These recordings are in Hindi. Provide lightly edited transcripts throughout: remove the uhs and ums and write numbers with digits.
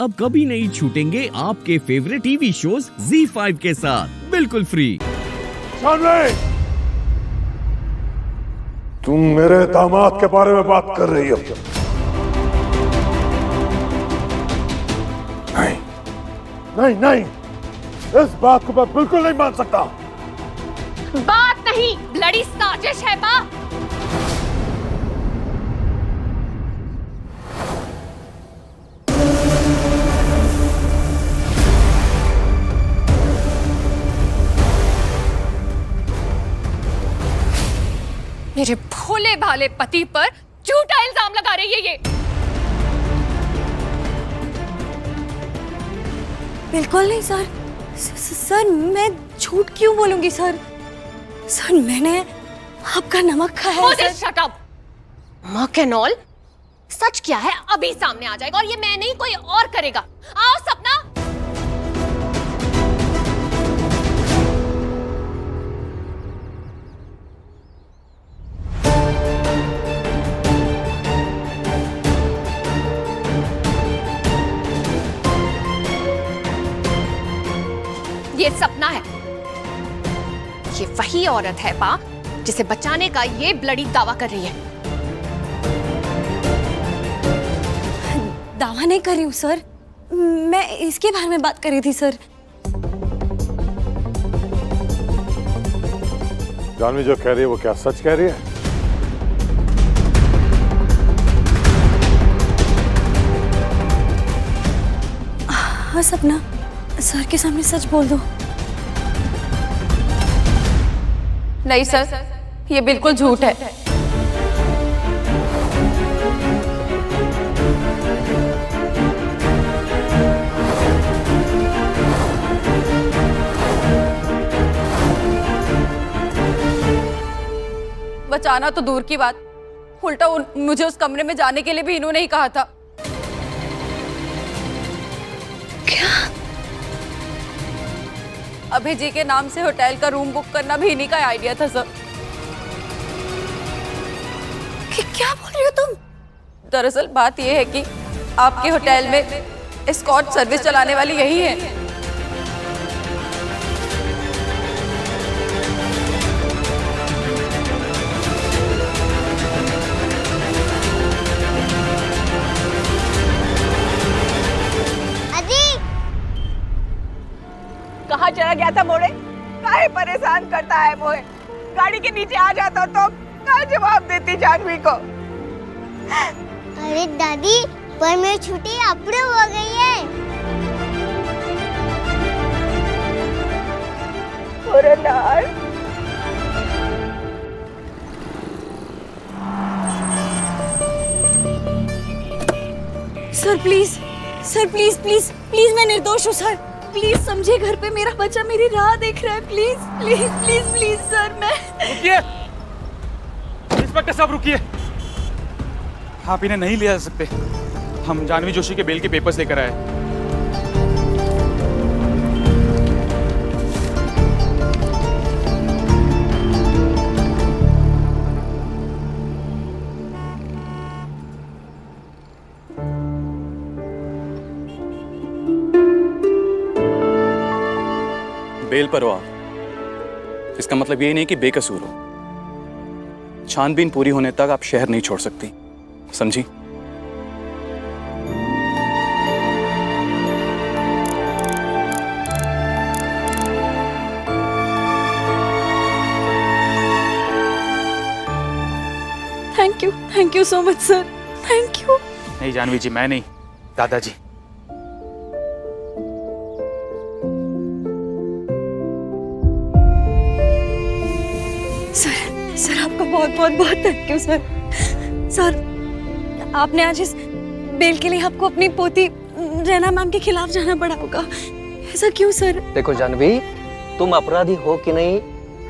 अब कभी नहीं छूटेंगे आपके फेवरेट टीवी शोज ZEE5 के साथ बिल्कुल फ्री। जानवी, तुम मेरे दामाद के बारे में बात कर रही हो? नहीं नहीं नहीं, इस बात को मैं बिल्कुल नहीं मान सकता। बात नहीं, ब्लडी साजिश है बा। मेरे भोले भाले पति पर झूठा इल्जाम लगा रही है ये। बिल्कुल नहीं सर। सर मैं झूठ क्यों बोलूंगी सर? सर मैंने आपका नमक खाया है। Shut up. मक एंड ऑल, सच क्या है अभी सामने आ जाएगा, और ये मैं नहीं कोई और करेगा। आओ सपना। ये सपना है, ये वही औरत है पा जिसे बचाने का ये ब्लडी दावा कर रही है। दावा नहीं कर रही हूँ सर, मैं इसके बारे में बात कर रही थी सर। जानवी जो कह रही है वो क्या सच कह रही है? हाँ सपना, सर के सामने सच बोल दो। नहीं सर, ये बिल्कुल झूठ है। बचाना तो दूर की बात, उल्टा मुझे उस कमरे में जाने के लिए भी इन्होंने ही कहा था। क्या? अभय जी के नाम से होटल का रूम बुक करना भी इन्हीं का आइडिया था सर। क्या बोल रही हो तुम? दरअसल बात यह है कि आपके होटल में एस्कॉर्ट सर्विस चलाने वाली यही है। कहाँ चला गया था मोड़े? काहे परेशान करता है मोहे? गाड़ी के नीचे आ जाता तो क्या जवाब देती जानवी को? अरे दादी, पर मेरी छुट्टी अप्रूव हो गई है। अरे लाल, sir please, sir please please please, मैं निर्दोष हूँ सर। प्लीज समझे, घर पे मेरा बच्चा मेरी राह देख रहा है। Please please please please sir. मैं रुकिए इंस्पेक्टर साहब, रुकिए। आप इन्हें नहीं ले जा सकते। हम जानवी जोशी के बेल के पेपर्स लेकर आए। बेल पर हो आप, इसका मतलब ये नहीं कि बेकसूर हो। छानबीन पूरी होने तक आप शहर नहीं छोड़ सकती, समझी? Thank you so much sir, thank you. नहीं जानवी जी, मैं नहीं, दादाजी। सर आपका बहुत बहुत बहुत थैंक यू सर। सर आपने आज इस बेल के लिए आपको अपनी पोती रैना मैम के खिलाफ जाना पड़ा होगा, ऐसा क्यों सर? देखो जानवी, तुम अपराधी हो कि नहीं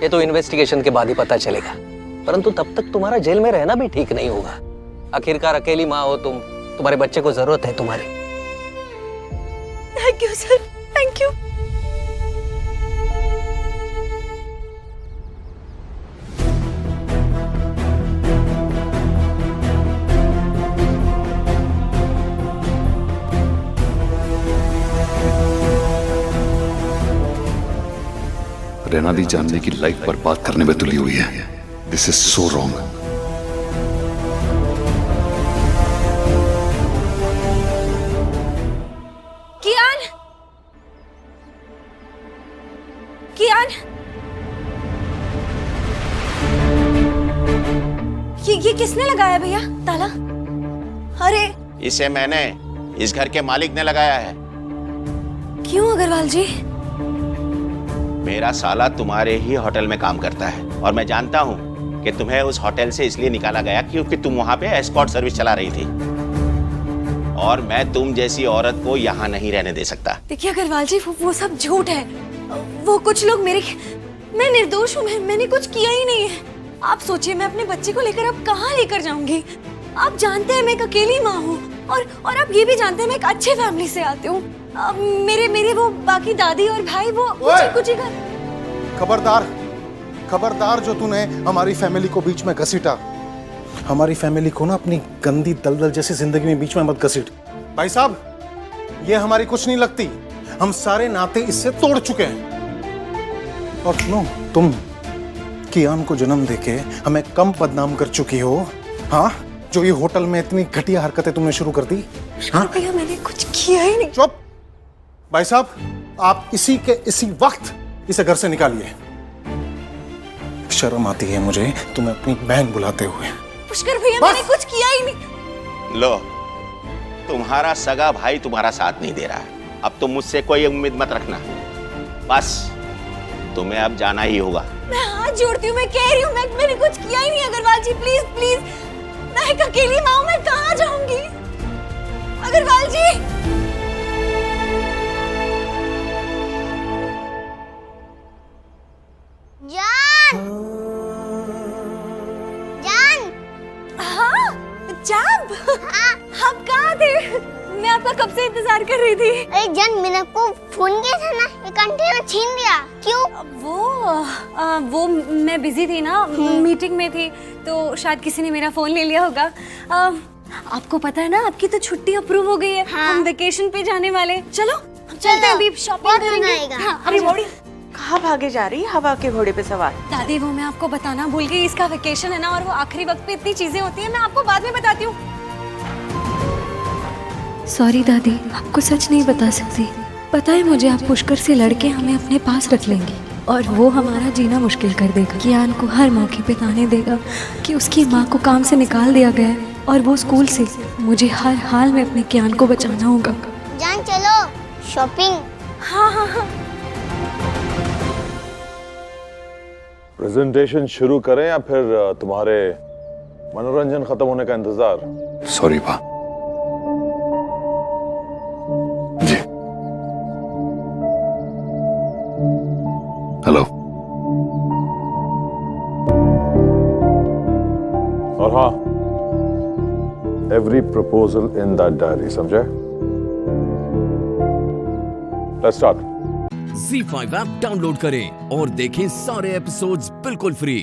ये तो इन्वेस्टिगेशन के बाद ही पता चलेगा, परंतु तब तक तुम्हारा जेल में रहना भी ठीक नहीं होगा। आखिरकार अकेली माँ हो तुम, तुम्हारे बच्चे को जरूरत है तुम्हारी। Thank you sir, thank you. Raina di Jahnavi की लाइफ बर्बाद करने में तुली हुई है। This is so wrong. Kiyan, Kiyan, ये किसने लगाया भैया ताला? अरे इसे मैंने, इस घर के मालिक ने लगाया है। क्यों अग्रवाल जी? मेरा साला तुम्हारे ही होटल में काम करता है और मैं जानता हूँ कि तुम्हें उस होटल से इसलिए निकाला गया क्योंकि तुम वहाँ पे एस्कॉर्ट सर्विस चला रही थी और मैं तुम जैसी औरत को यहाँ नहीं रहने दे सकता। देखिए अग्रवाल जी, वो सब झूठ है। वो कुछ लोग मैं निर्दोष हूँ, मैंने कुछ किया ही नहीं है। आप सोचिए मैं अपने बच्चे को लेकर अब कहाँ लेकर जाऊंगी? आप जानते हैं मैं एक अकेली माँ हूँ और आप ये भी जानते हैं मैं एक अच्छे फैमिली से आती हूँ। मेरे वो बाकी दादी और भाई वो कुछ ही खबरदार, खबरदार जो तूने हमारी फैमिली को बीच में घसीटा। हमारी फैमिली को ना अपनी गंदी दलदल जैसी जिंदगी में बीच में मत घसीट। भाई साहब, ये हमारी कुछ नहीं लगती। हम सारे नाते इससे तोड़ चुके हैं। और सुनो, तुम कियान को जन्म देके हमें कम बदनाम कर चुकी हो। हाँ, जो ये होटल में इतनी घटिया हरकतें तुमने शुरू कर दी। हाँ भैया, मैंने कुछ किया ही नहीं। चुप। भाई साहब, आप इसी वक्त इसे घर से निकालिए। शर्म आती है मुझे तुम्हें अपनी बहन बुलाते हुए। पुष्कर भैया, मैंने कुछ किया ही नहीं। लो, तुम्हारा सगा भाई तुम्हारा साथ नहीं दे रहा है। अब तुम मुझसे कोई उम्मीद मत रखना। बस तुम्हें अब जाना ही होगा। मैं हाथ जोड़ती हूँ, मैं कह रही हूँ मैंने कुछ किया ही नहीं। अग्रवाल जी प्लीज प्लीज, मैं एक अकेली माँ हूँ, मैं कहाँ जाऊंगी? अग्रवाल जी। जान, जान। हाँ जान, आप कहाँ थे? मैं आपका कब से इंतजार कर रही थी। अरे जान, मैंने आपको फोन किया था ना, ये कंटेनर छीन लिया। क्यों? वो मैं बिजी थी ना, मीटिंग में थी, तो शायद किसी ने मेरा फोन ले लिया होगा। आपको पता है ना, आपकी तो छुट्टी अप्रूव हो गई है। हाँ। हम वेकेशन पे जाने वाले। चलो हम चलते हैं, अभी शॉपिंग करेंगे। हाँ, अरे मोड़ी, कहाँ भागे जा रही है हवा के घोड़े पे सवार? दादी, वो मैं आपको बताना भूल गई। इसका वेकेशन है ना, और वो आखिरी वक्त पे इतनी चीजें होती है, मैं आपको बाद में बताती हूँ। सॉरी दादी, आपको सच नहीं बता सकती। पता है मुझे, आप पुष्कर से लड़के हमें अपने पास रख लेंगे और वो हमारा जीना मुश्किल कर देगा। कियान को हर मौके पे ताने देगा कि उसकी माँ को काम से निकाल दिया गया है और वो स्कूल से। मुझे हर हाल में अपने कियान को बचाना होगा। जान चलो शॉपिंग। हाँ हाँ हाँ। प्रेजेंटेशन शुरू करें या फिर तुम्हारे मनोरंजन खत्म होने का इंतजार? सॉरी बा। जी हेलो। और हाँ, every proposal in that diary, समझे? Let's start. ZEE5 app download करें और देखें सारे एपिसोड्स बिल्कुल फ्री।